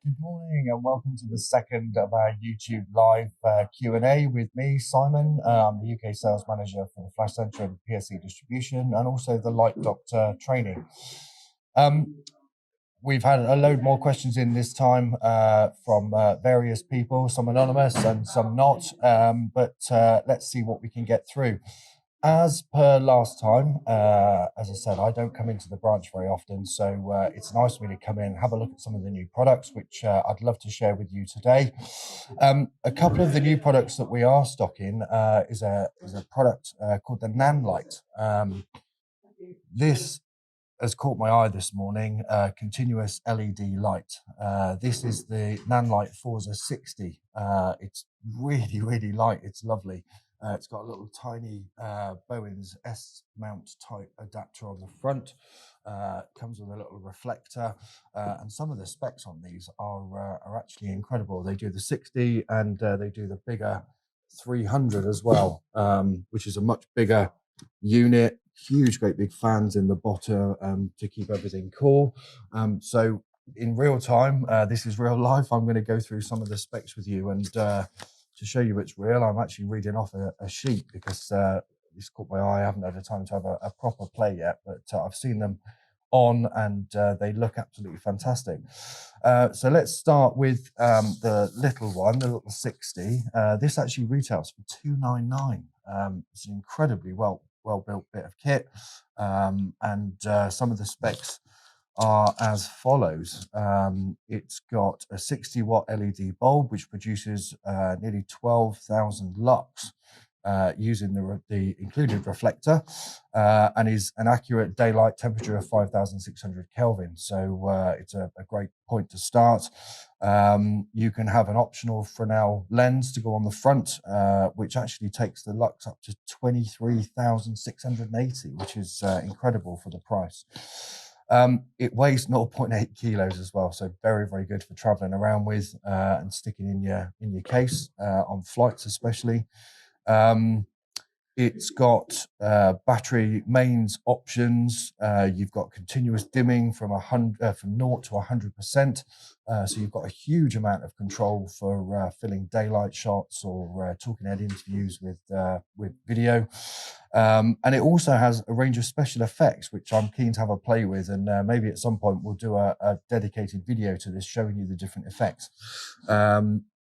Good morning and welcome to the second of our YouTube live Q&A with me, Simon. I'm the UK sales manager for the Flash Centre and PSE distribution and also the Light Doctor training. We've had a load more questions in this time from various people, some anonymous and some not, but let's see what we can get through. As per last time, as I said, I don't come into the branch very often, so it's nice for me to come in and have a look at some of the new products, which I'd love to share with you today. A couple of the new products that we are stocking is a product called the Nanlite. This has caught my eye this morning, continuous LED light. This is the Nanlite Forza 60. It's really, really light. It's lovely. It's got a little tiny Bowens S-mount type adapter on the front. Comes with a little reflector, and some of the specs on these are actually incredible. They do the 60 and they do the bigger 300 as well, which is a much bigger unit. Huge, great big fans in the bottom to keep everything cool. So in real time, this is real life. I'm going to go through some of the specs with you and to show you it's real, I'm actually reading off a sheet because this caught my eye. I haven't had the time to have a proper play yet, but I've seen them on and they look absolutely fantastic. So let's start with the little one, the little 60. This actually retails for $299. It's an incredibly well-built bit of kit, and some of the specs are as follows. It's got a 60-watt LED bulb which produces nearly 12,000 lux using the included reflector, and is an accurate daylight temperature of 5,600 Kelvin. So it's a great point to start. You can have an optional Fresnel lens to go on the front, which actually takes the lux up to 23,680, which is incredible for the price. It weighs 0.8 kilos as well, so very, very good for traveling around with and sticking in your case on flights especially. It's got battery mains options. You've got continuous dimming from 0 to 100%. So you've got a huge amount of control for filling daylight shots or talking head interviews with video. And it also has a range of special effects, which I'm keen to have a play with. And maybe at some point we'll do a dedicated video to this, showing you the different effects.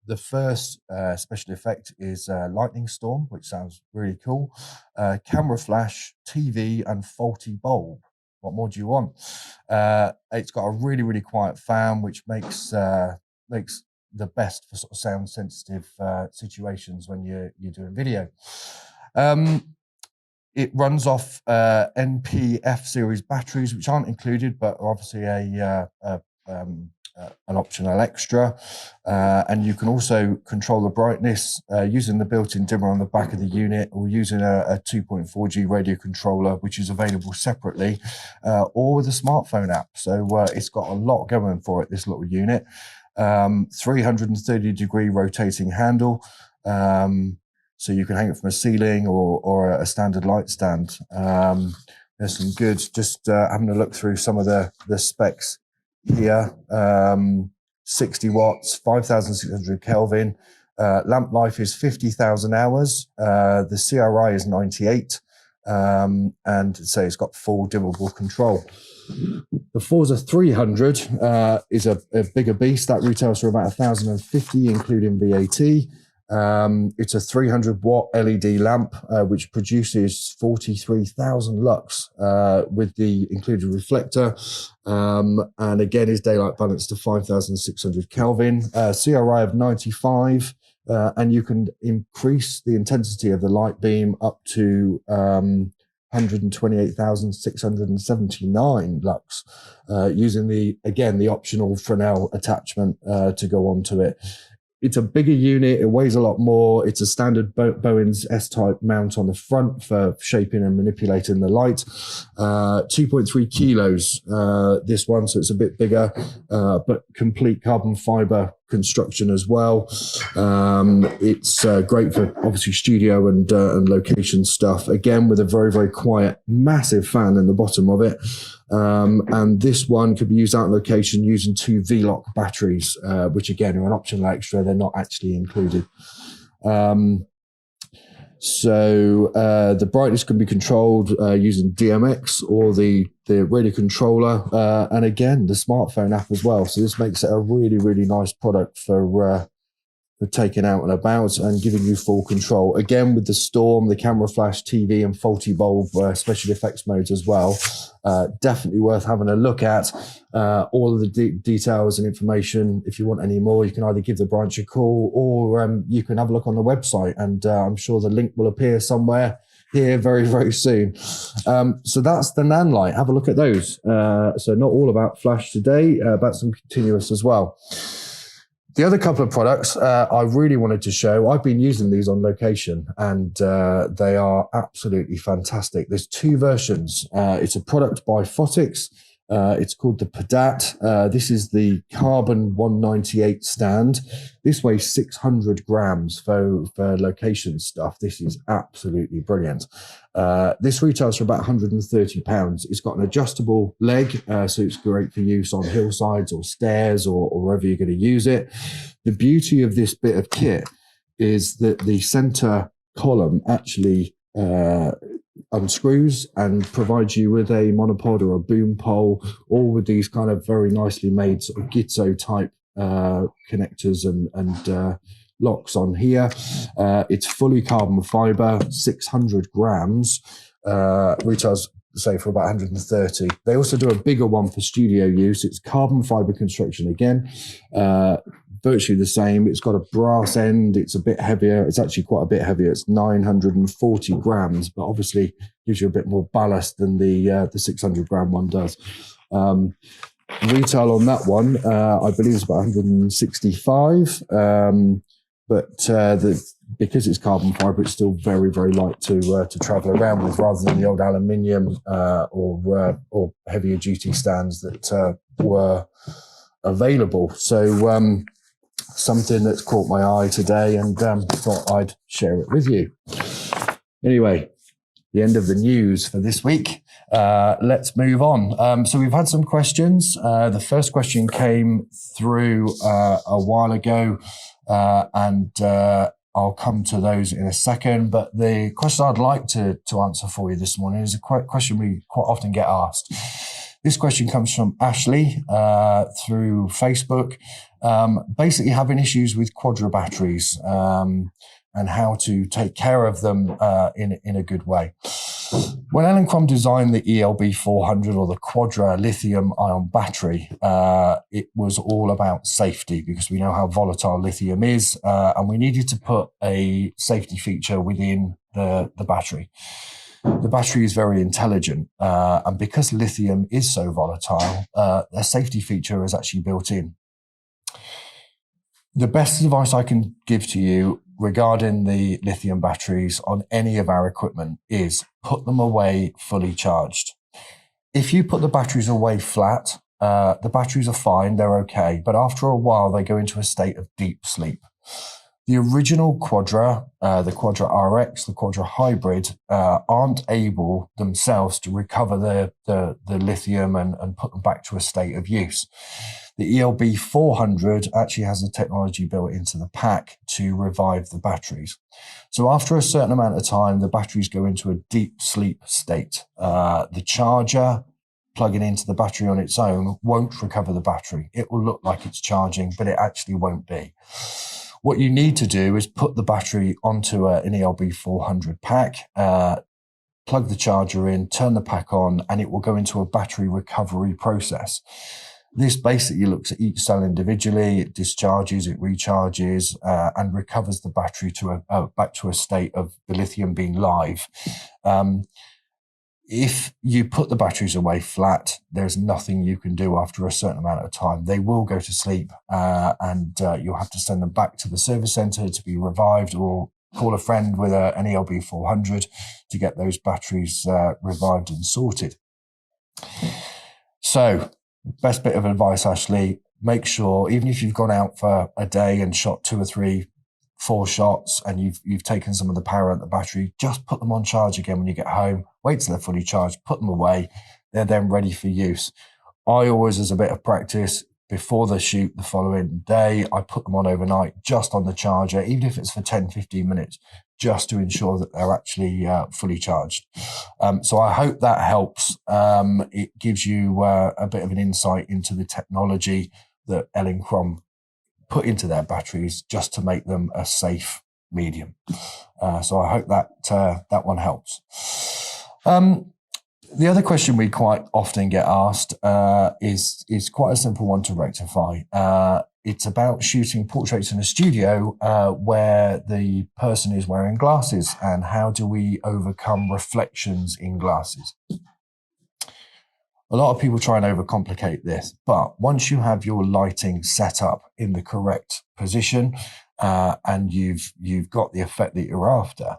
The first special effect is lightning storm, which sounds really cool. Camera flash, TV, and faulty bulb. What more do you want? It's got a really, really quiet fan, which makes the best for sort of sound sensitive situations when you're doing video. It runs off NPF series batteries, which aren't included, but are obviously an optional extra, and you can also control the brightness using the built-in dimmer on the back of the unit, or using a 2.4G radio controller, which is available separately, or with a smartphone app. So it's got a lot going for it, this little unit. 330-degree rotating handle, so you can hang it from a ceiling or a standard light stand. There's some good, just having a look through some of the specs here. 60 watts, 5,600 Kelvin. Lamp life is 50,000 hours. The CRI is 98. And so it's got full dimmable control. The Forza 300 is a bigger beast that retails for about 1,050, including VAT. It's a 300-watt LED lamp, which produces 43,000 lux with the included reflector, and again is daylight balanced to 5,600 Kelvin, CRI of 95, and you can increase the intensity of the light beam up to 128,679 lux using the optional Fresnel attachment to go onto it. It's a bigger unit. It weighs a lot more. It's a standard Bowens S-type mount on the front for shaping and manipulating the light. 2.3 kilos, this one, so it's a bit bigger, but complete carbon fiber construction as well. It's great for obviously studio and location stuff. Again, with a very, very quiet, massive fan in the bottom of it. And this one could be used out on location using 2 V-Lock batteries, which again are an optional extra. They're not actually included. So the brightness can be controlled using DMX or the radio controller, and again the smartphone app as well. So this makes it a really, really nice product for taking out and about and giving you full control. Again, with the storm, the camera flash, TV, and faulty bulb special effects modes as well. Definitely worth having a look at. All of the details and information. If you want any more, you can either give the branch a call or you can have a look on the website, and I'm sure the link will appear somewhere here very, very soon. So that's the Nanlite. Have a look at those. So not all about flash today, about some continuous as well. The other couple of products I really wanted to show, I've been using these on location, and they are absolutely fantastic. There's 2 versions. It's a product by Phottix. It's called the Padat. This is the carbon 198 stand. This weighs 600 grams for location stuff. This is absolutely brilliant. This retails for about £130. It's got an adjustable leg, so it's great for use on hillsides or stairs or wherever you're going to use it. The beauty of this bit of kit is that the center column actually unscrews and provides you with a monopod or a boom pole, all with these kind of very nicely made sort of Gitzo type connectors and locks on here. It's fully carbon fiber, 600 grams, retails say for about 130. They also do a bigger one for studio use. It's carbon fiber construction again, virtually the same. It's got a brass end. It's a bit heavier. It's actually quite a bit heavier. It's 940 grams, but obviously gives you a bit more ballast than the 600 gram one does. Retail on that one, I believe it's about 165. But because it's carbon fiber, it's still very, very light to travel around with, rather than the old aluminium or heavier duty stands that were available. So something that's caught my eye today, and thought I'd share it with you. Anyway, the end of the news for this week. Let's move on. So we've had some questions. The first question came through a while ago, and I'll come to those in a second. But the question I'd like to answer for you this morning is a question we quite often get asked. This question comes from Ashley through Facebook, basically having issues with Quadra batteries and how to take care of them in a good way. When Elinchrom designed the ELB400 or the Quadra lithium ion battery, it was all about safety, because we know how volatile lithium is, and we needed to put a safety feature within the battery. The battery is very intelligent, and because lithium is so volatile, a safety feature is actually built in. The best advice I can give to you regarding the lithium batteries on any of our equipment is put them away fully charged. If you put the batteries away flat, the batteries are fine, they're okay, but after a while they go into a state of deep sleep. The original Quadra, the Quadra RX, the Quadra Hybrid, aren't able themselves to recover the lithium and put them back to a state of use. The ELB400 actually has the technology built into the pack to revive the batteries. So after a certain amount of time, the batteries go into a deep sleep state. The charger plugging into the battery on its own won't recover the battery. It will look like it's charging, but it actually won't be. What you need to do is put the battery onto an ELB400 pack, plug the charger in, turn the pack on, and it will go into a battery recovery process. This basically looks at each cell individually. It discharges, it recharges, and recovers the battery to back to a state of the lithium being live. If you put the batteries away flat, there's nothing you can do after a certain amount of time. They will go to sleep, and you'll have to send them back to the service center to be revived, or call a friend with an ELB400 to get those batteries revived and sorted. So, best bit of advice, Ashley, make sure, even if you've gone out for a day and shot 2 or 3, 4 shots, and you've taken some of the power out of the battery, just put them on charge again when you get home. Wait till they're fully charged, put them away, they're then ready for use. I always, as a bit of practice, before the shoot the following day, I put them on overnight, just on the charger, even if it's for 10, 15 minutes, just to ensure that they're actually fully charged. So I hope that helps. It gives you a bit of an insight into the technology that Elinchrom put into their batteries just to make them a safe medium. So I hope that that one helps. The other question we quite often get asked is quite a simple one to rectify. It's about shooting portraits in a studio where the person is wearing glasses, and how do we overcome reflections in glasses? A lot of people try and overcomplicate this, but once you have your lighting set up in the correct position and you've got the effect that you're after,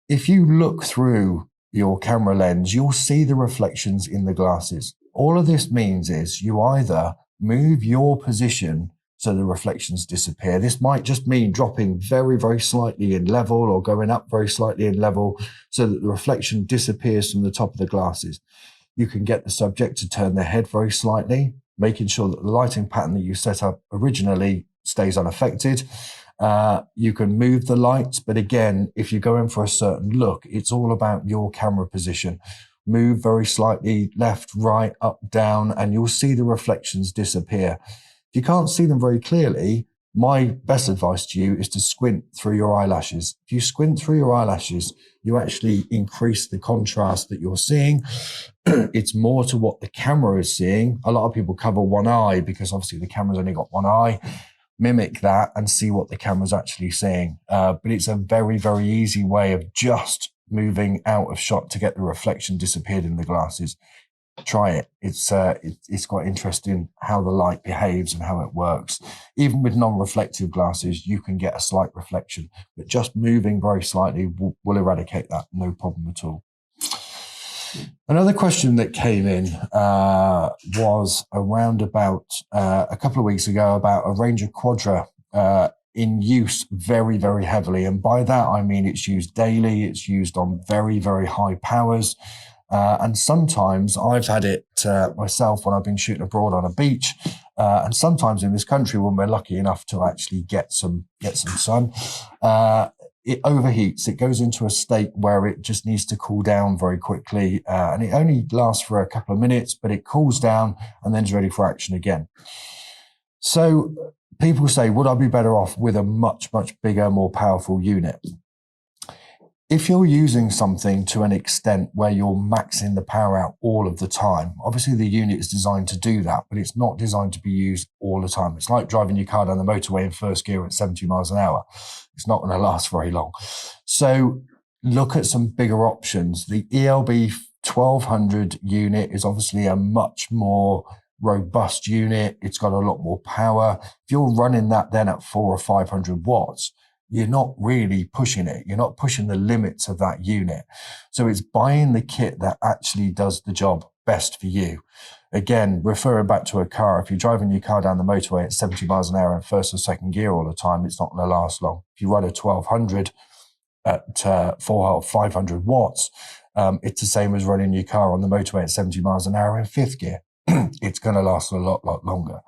if you look through your camera lens, you'll see the reflections in the glasses. All of this means is you either move your position so the reflections disappear. This might just mean dropping very, very slightly in level, or going up very slightly in level so that the reflection disappears from the top of the glasses. You can get the subject to turn their head very slightly, making sure that the lighting pattern that you set up originally stays unaffected. You can move the lights, but again, if you're going for a certain look, it's all about your camera position. Move very slightly left, right, up, down, and you'll see the reflections disappear. If you can't see them very clearly, my best advice to you is to squint through your eyelashes. If you squint through your eyelashes, you actually increase the contrast that you're seeing. It's more to what the camera is seeing. A lot of people cover one eye because obviously the camera's only got one eye. Mimic that and see what the camera's actually seeing. But it's a very, very easy way of just moving out of shot to get the reflection disappeared in the glasses. Try it. It's quite interesting how the light behaves and how it works. Even with non-reflective glasses, you can get a slight reflection, but just moving very slightly will eradicate that, no problem at all. Another question that came in was around about a couple of weeks ago about a Ranger Quadra in use very, very heavily. And by that, I mean it's used daily. It's used on very, very high powers. And sometimes I've had it myself when I've been shooting abroad on a beach. And sometimes in this country, when we're lucky enough to actually get some sun, it overheats. It goes into a state where it just needs to cool down very quickly. And it only lasts for a couple of minutes, but it cools down and then is ready for action again. So people say, would I be better off with a much, much bigger, more powerful unit? If you're using something to an extent where you're maxing the power out all of the time, obviously the unit is designed to do that, but it's not designed to be used all the time. It's like driving your car down the motorway in first gear at 70 miles an hour. It's not going to last very long. So look at some bigger options. The ELB400 unit is obviously a much more robust unit. It's got a lot more power. If you're running that then at 400 or 500 watts, you're not really pushing it. You're not pushing the limits of that unit. So it's buying the kit that actually does the job best for you. Again, referring back to a car, if you're driving your car down the motorway at 70 miles an hour in first or second gear all the time, it's not going to last long. If you run a 1200 at 400 or 500 watts, it's the same as running your car on the motorway at 70 miles an hour in fifth gear. It's going to last a lot longer.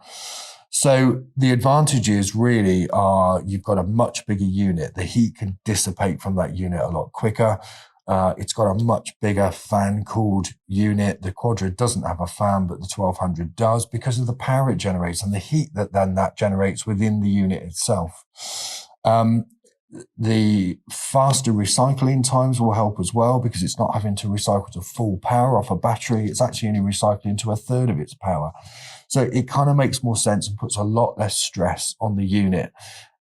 So the advantages really are you've got a much bigger unit. The heat can dissipate from that unit a lot quicker. It's got a much bigger fan-cooled unit. The Quadra doesn't have a fan, but the 1200 does because of the power it generates and the heat that then that generates within the unit itself. The faster recycling times will help as well because it's not having to recycle to full power off a battery. It's actually only recycling to a third of its power. So it kind of makes more sense and puts a lot less stress on the unit.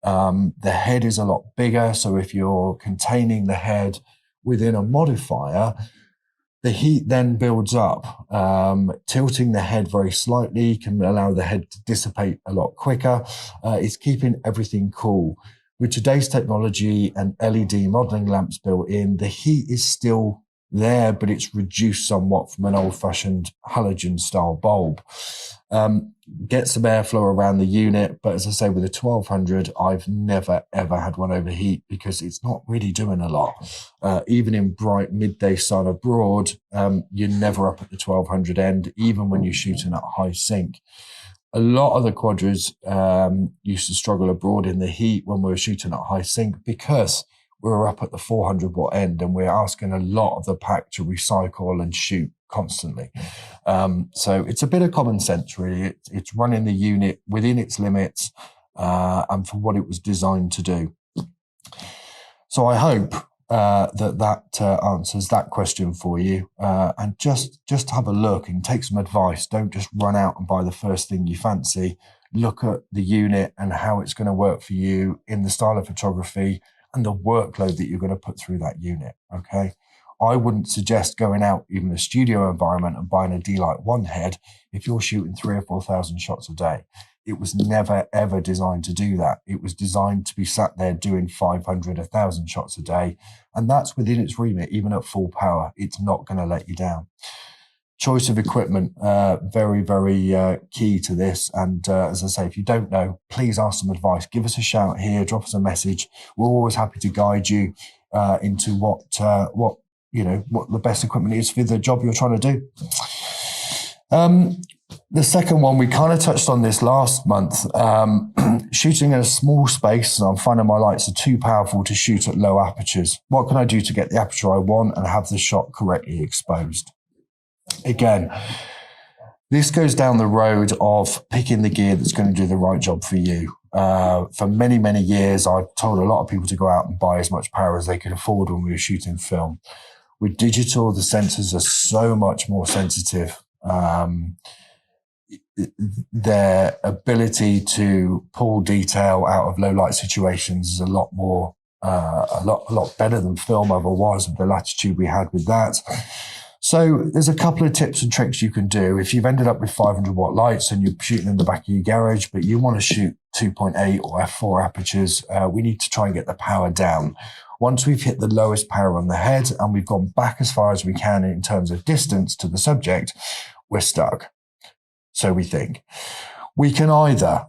The head is a lot bigger. So if you're containing the head within a modifier, the heat then builds up. Tilting the head very slightly can allow the head to dissipate a lot quicker. It's keeping everything cool. With today's technology and LED modeling lamps built in, the heat is still there, but it's reduced somewhat from an old-fashioned halogen style bulb. Get some airflow around the unit, but as I say, with a 1200, I've never ever had one overheat because it's not really doing a lot. Even in bright midday sun abroad, you're never up at the 1200 end, even when you're shooting at high sync. A lot of the Quadras used to struggle abroad in the heat when we were shooting at high sync because we were up at the 400 watt end and we're asking a lot of the pack to recycle and shoot constantly. So it's a bit of common sense, really. It's running the unit within its limits and for what it was designed to do. So I hope that answers that question for you. And just have a look and take some advice. Don't just run out and buy the first thing you fancy. Look at the unit and how it's going to work for you in the style of photography and the workload that you're going to put through that unit, okay? I wouldn't suggest going out even a studio environment and buying a D-Lite 1 head if you're shooting 3,000 or 4,000 shots a day. It was never, ever designed to do that. It was designed to be sat there doing 500, 1,000 shots a day. And that's within its remit, even at full power. It's not going to let you down. Choice of equipment, very, very key to this. And as I say, if you don't know, please ask some advice. Give us a shout here, drop us a message. We're always happy to guide you into what the best equipment is for the job you're trying to do. The second one, we kind of touched on this last month. Shooting in a small space, I'm finding my lights are too powerful to shoot at low apertures. What can I do to get the aperture I want and have the shot correctly exposed? Again, this goes down the road of picking the gear that's going to do the right job for you. For many, many years, I've told a lot of people to go out and buy as much power as they could afford when we were shooting film. With digital, the sensors are so much more sensitive. Their ability to pull detail out of low light situations is a lot better than film ever was with the latitude we had with that. So there's a couple of tips and tricks you can do. If you've ended up with 500 watt lights and you're shooting in the back of your garage, but you want to shoot 2.8 or f4 apertures, we need to try and get the power down. Once we've hit the lowest power on the head and we've gone back as far as we can in terms of distance to the subject, we're stuck. So we think. We can either,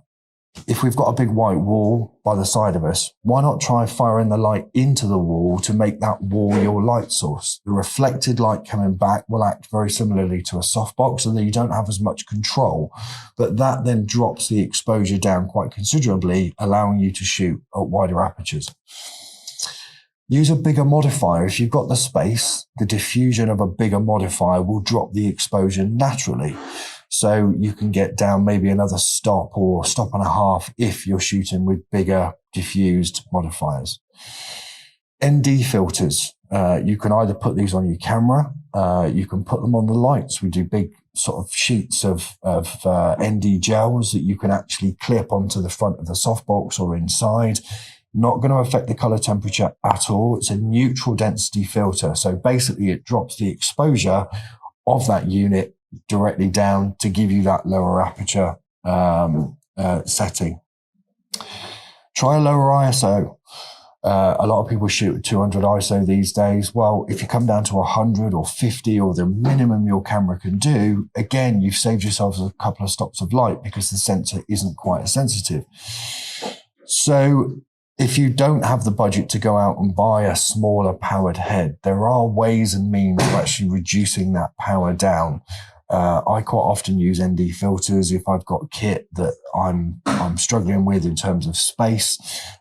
if we've got a big white wall by the side of us, why not try firing the light into the wall to make that wall your light source? The reflected light coming back will act very similarly to a softbox, and then you don't have as much control. But that then drops the exposure down quite considerably, allowing you to shoot at wider apertures. Use a bigger modifier. If you've got the space, the diffusion of a bigger modifier will drop the exposure naturally. So you can get down maybe another stop or stop and a half if you're shooting with bigger diffused modifiers. ND filters. You can either put these on your camera, you can put them on the lights. We do big sort of sheets of ND gels that you can actually clip onto the front of the softbox or inside. Not going to affect the color temperature at all. It's a neutral density filter. So basically it drops the exposure of that unit directly down to give you that lower aperture setting. Try a lower ISO. A lot of people shoot at 200 ISO these days. Well, if you come down to 100 or 50 or the minimum your camera can do, again, you've saved yourself a couple of stops of light because the sensor isn't quite as sensitive. So if you don't have the budget to go out and buy a smaller powered head, there are ways and means of actually reducing that power down. I quite often use ND filters if I've got kit that I'm struggling with in terms of space.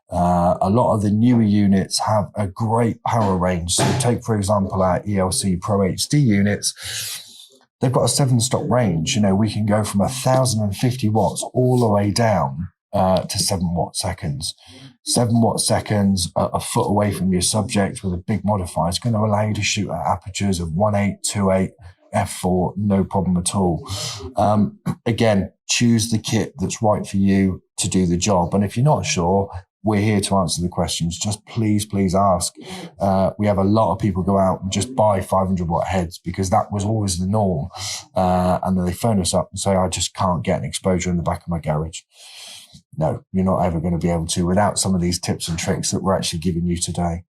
A lot of the newer units have a great power range. So take, for example, our ELC Pro HD units. They've got a 7-stop range. You know, we can go from 1,050 watts all the way down to 7 watt seconds. 7 watt seconds a foot away from your subject with a big modifier is going to allow you to shoot at apertures of 1.8, 2.8, f4, no problem at all. Again, choose the kit that's right for you to do the job. And if you're not sure, we're here to answer the questions. Just please ask. We have a lot of people go out and just buy 500 watt heads because that was always the norm. And then they phone us up and say, I just can't get an exposure in the back of my garage. No, you're not ever going to be able to without some of these tips and tricks that we're actually giving you today.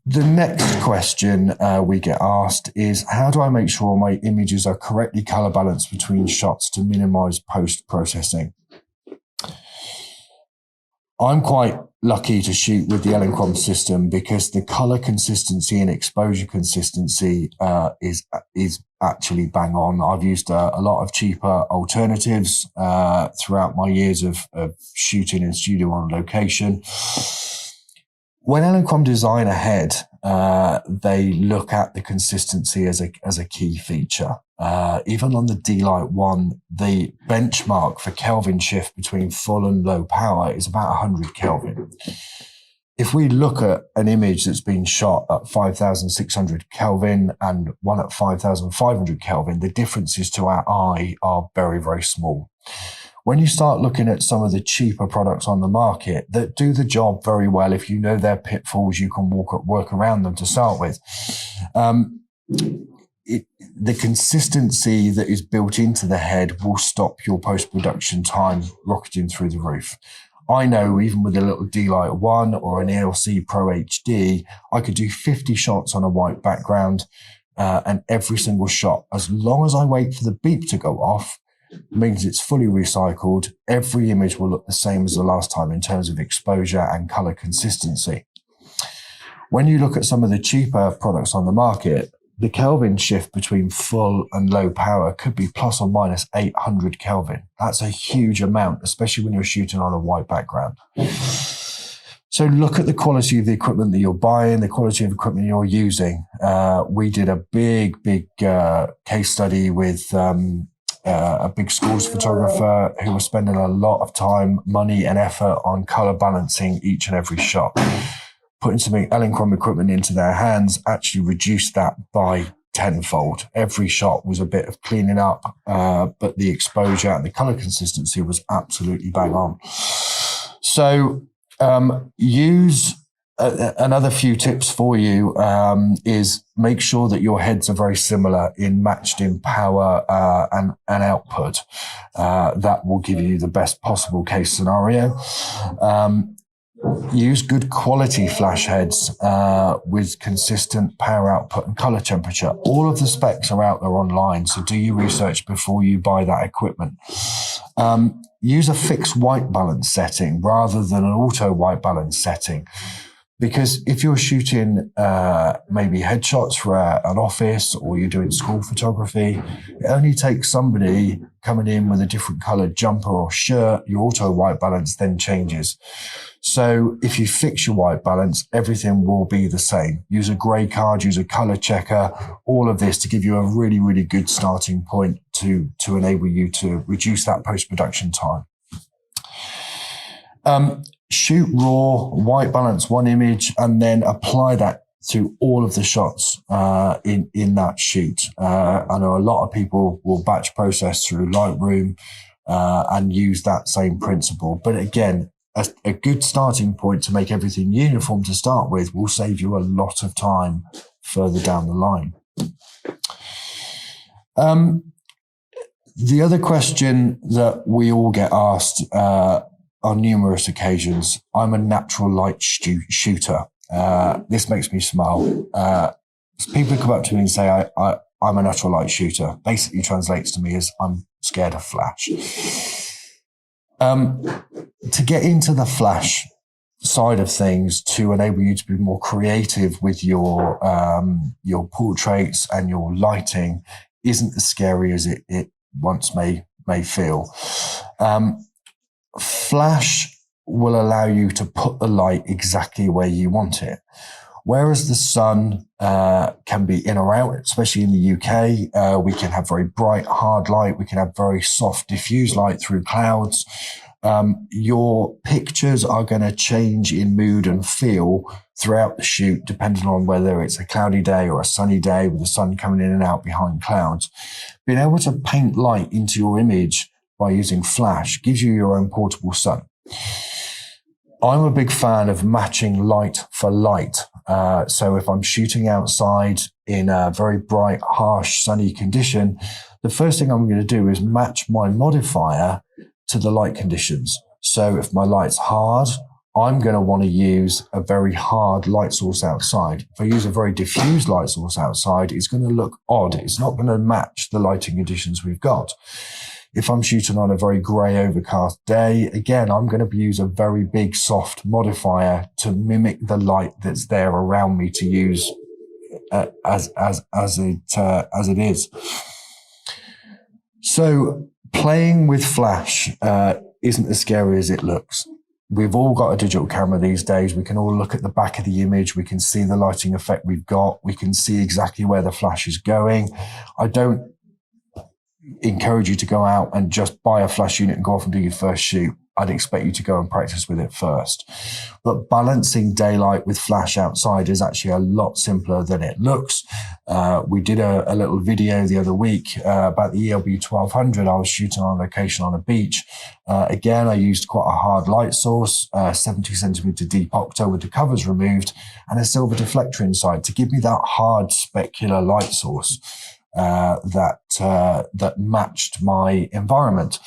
The next question we get asked is, how do I make sure my images are correctly color balanced between shots to minimize post-processing? I'm quite lucky to shoot with the Elinchrom system because the color consistency and exposure consistency is actually bang on. I've used a lot of cheaper alternatives throughout my years of shooting in studio on location. When Elinchrom design ahead, they look at the consistency as a key feature. Even on the D-Lite 1, the benchmark for Kelvin shift between full and low power is about 100 Kelvin. If we look at an image that's been shot at 5,600 Kelvin and one at 5,500 Kelvin, the differences to our eye are very, very small. When you start looking at some of the cheaper products on the market that do the job very well, if you know their pitfalls, you can work around them to start with. The consistency that is built into the head will stop your post-production time rocketing through the roof. I know even with a little D-Lite 1 or an ELC Pro HD, I could do 50 shots on a white background, and every single shot, as long as I wait for the beep to go off, means it's fully recycled. Every image will look the same as the last time in terms of exposure and color consistency. When you look at some of the cheaper products on the market, the Kelvin shift between full and low power could be plus or minus 800 Kelvin. That's a huge amount, especially when you're shooting on a white background. So look at the quality of the equipment that you're buying, the quality of equipment you're using. We did a big case study with a big schools photographer who was spending a lot of time, money and effort on color balancing each and every shot. Putting some Elinchrom equipment into their hands actually reduced that by tenfold. Every shot was a bit of cleaning up, but the exposure and the color consistency was absolutely bang on. So use another few tips for you is make sure that your heads are very similar matched in power and output. That will give you the best possible case scenario. Use good quality flash heads with consistent power output and color temperature. All of the specs are out there online, so do your research before you buy that equipment. Use a fixed white balance setting rather than an auto white balance setting. Because if you're shooting maybe headshots for an office or you're doing school photography, it only takes somebody coming in with a different colored jumper or shirt, your auto white balance then changes. So if you fix your white balance, everything will be the same. Use a gray card, use a color checker, all of this to give you a really, really good starting point to enable you to reduce that post-production time. Shoot raw, white balance one image, and then apply that to all of the shots in that shoot. I know a lot of people will batch process through Lightroom and use that same principle. But again, a good starting point to make everything uniform to start with will save you a lot of time further down the line. The other question that we all get asked on numerous occasions, I'm a natural light shooter. This makes me smile. People come up to me and say, I'm a natural light shooter. Basically translates to me as I'm scared of flash. To get into the flash side of things, to enable you to be more creative with your portraits and your lighting, isn't as scary as it once may feel. Flash will allow you to put the light exactly where you want it. Whereas the sun can be in or out, especially in the UK, we can have very bright, hard light. We can have very soft, diffuse light through clouds. Your pictures are going to change in mood and feel throughout the shoot, depending on whether it's a cloudy day or a sunny day with the sun coming in and out behind clouds. Being able to paint light into your image by using flash gives you your own portable sun. I'm a big fan of matching light for light. So if I'm shooting outside in a very bright, harsh, sunny condition, the first thing I'm going to do is match my modifier to the light conditions. So if my light's hard, I'm going to want to use a very hard light source outside. If I use a very diffuse light source outside, it's going to look odd. It's not going to match the lighting conditions we've got. If I'm shooting on a very grey overcast day, again, I'm going to use a very big soft modifier to mimic the light that's there around me to use as it is. So playing with flash isn't as scary as it looks. We've all got a digital camera these days. We can all look at the back of the image. We can see the lighting effect we've got. We can see exactly where the flash is going. I don't encourage you to go out and just buy a flash unit and go off and do your first shoot. I'd expect you to go and practice with it first. But balancing daylight with flash outside is actually a lot simpler than it looks. We did a little video the other week about the ELB400. I was shooting on location on a beach. Again, I used quite a hard light source, 70 centimeter deep octo with the covers removed and a silver deflector inside to give me that hard specular light source that matched my environment.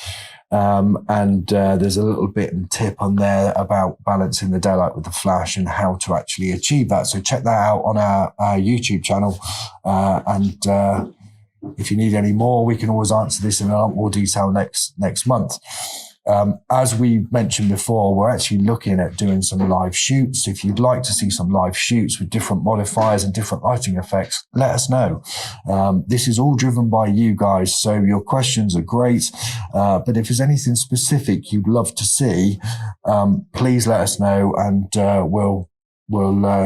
There's a little bit and tip on there about balancing the daylight with the flash and how to actually achieve that. So check that out on our YouTube channel. If you need any more, we can always answer this in a lot more detail next month. As we mentioned before, we're actually looking at doing some live shoots. If you'd like to see some live shoots with different modifiers and different lighting effects, let us know. This is all driven by you guys, so your questions are great. But if there's anything specific you'd love to see, please let us know, and we'll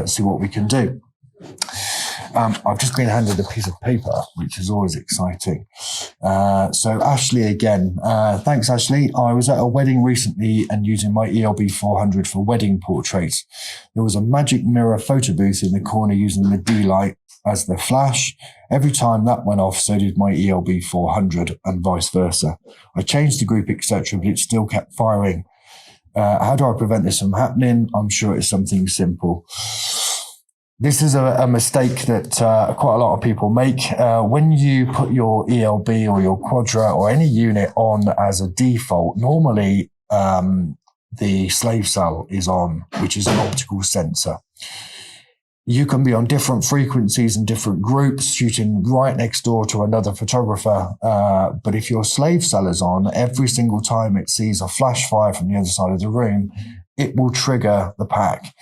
see what we can do. I've just been handed a piece of paper, which is always exciting. So Ashley again, thanks Ashley. I was at a wedding recently and using my ELB400 for wedding portraits. There was a magic mirror photo booth in the corner using the D light as the flash. Every time that went off, so did my ELB400 and vice versa. I changed the group, etc., but it still kept firing. How do I prevent this from happening? I'm sure it's something simple. This is a mistake that quite a lot of people make. When you put your ELB or your Quadra or any unit on as a default, normally the slave cell is on, which is an optical sensor. You can be on different frequencies and different groups, shooting right next door to another photographer. But if your slave cell is on, every single time it sees a flash fire from the other side of the room, it will trigger the pack.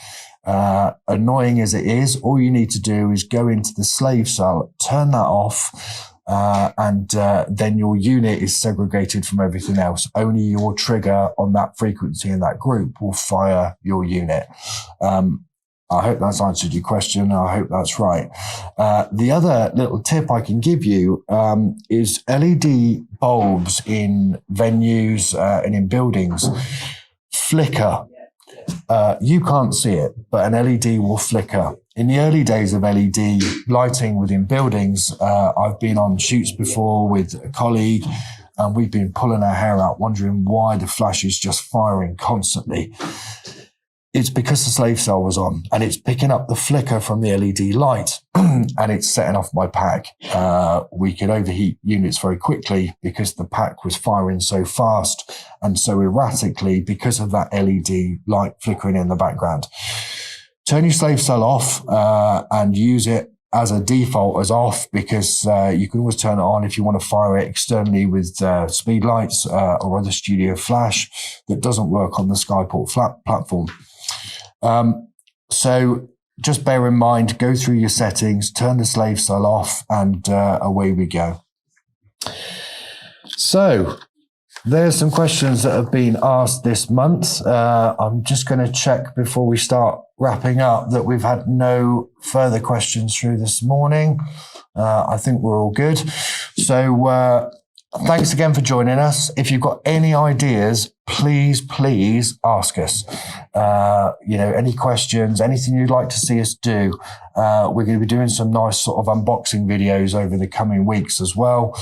Annoying as it is, all you need to do is go into the slave cell, turn that off, and then your unit is segregated from everything else. Only your trigger on that frequency in that group will fire your unit. I hope that's answered your question. I hope that's right. The other little tip I can give you is LED bulbs in venues and in buildings flicker. You can't see it, but an LED will flicker. In the early days of LED lighting within buildings, I've been on shoots before with a colleague, and we've been pulling our hair out, wondering why the flash is just firing constantly. It's because the slave cell was on, and it's picking up the flicker from the LED light, and it's setting off my pack. We could overheat units very quickly because the pack was firing so fast and so erratically because of that LED light flickering in the background. Turn your slave cell off and use it as a default as off, because you can always turn it on if you want to fire it externally with speed lights or other studio flash that doesn't work on the Skyport platform. So just bear in mind, go through your settings, turn the slave cell off, and away we go. So there's some questions that have been asked this month. I'm just going to check before we start wrapping up that we've had no further questions through this morning. I think we're all good. So thanks again for joining us. If you've got any ideas, please ask us. Any questions, anything you'd like to see us do. We're going to be doing some nice sort of unboxing videos over the coming weeks as well.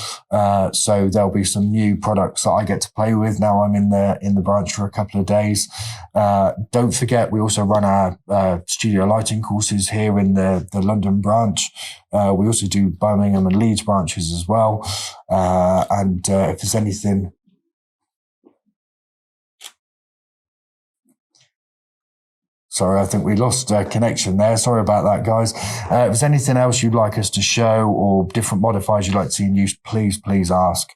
So there'll be some new products that I get to play with now I'm in the branch for a couple of days. Don't forget, we also run our studio lighting courses here in the London branch. We also do Birmingham and Leeds branches as well. If there's anything Sorry, I think we lost connection there. Sorry about that, guys. If there's anything else you'd like us to show or different modifiers you'd like to see in use, please ask.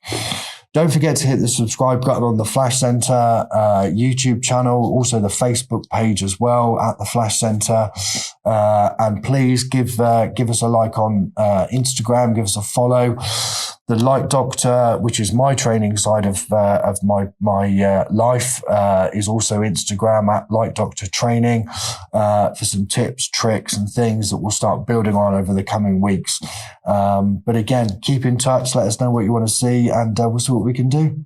Don't forget to hit the subscribe button on the Flash Center YouTube channel, also the Facebook page as well at the Flash Center. And please give us a like on Instagram, give us a follow. The Light Doctor, which is my training side of my life, is also Instagram at Light Doctor Training for some tips, tricks, and things that we'll start building on over the coming weeks. But again, keep in touch. Let us know what you want to see, and we'll see what we can do.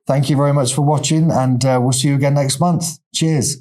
Thank you very much for watching, and we'll see you again next month. Cheers.